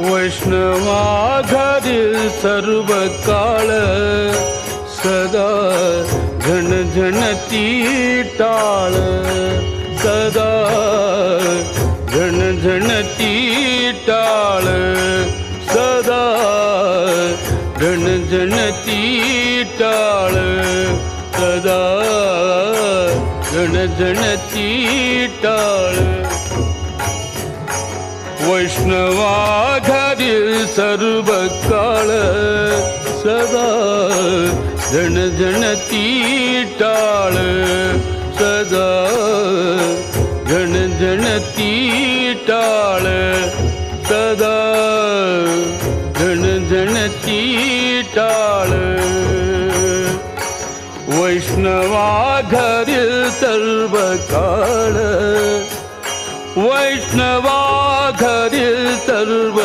वैष्णवा घरील सर्व काळ सदा झणझणती टाळ सदा झणझणती टाळ सदा झणझणती टाळ सदा झणझणती टाळ वैष्णवा घरील सर्व काळ सदा झणझणती टाळ सदा झणझणती टाळ सदा झणझणती टाळ वैष्णवा घरील सर्व काळ वैष्णवा घरील सर्व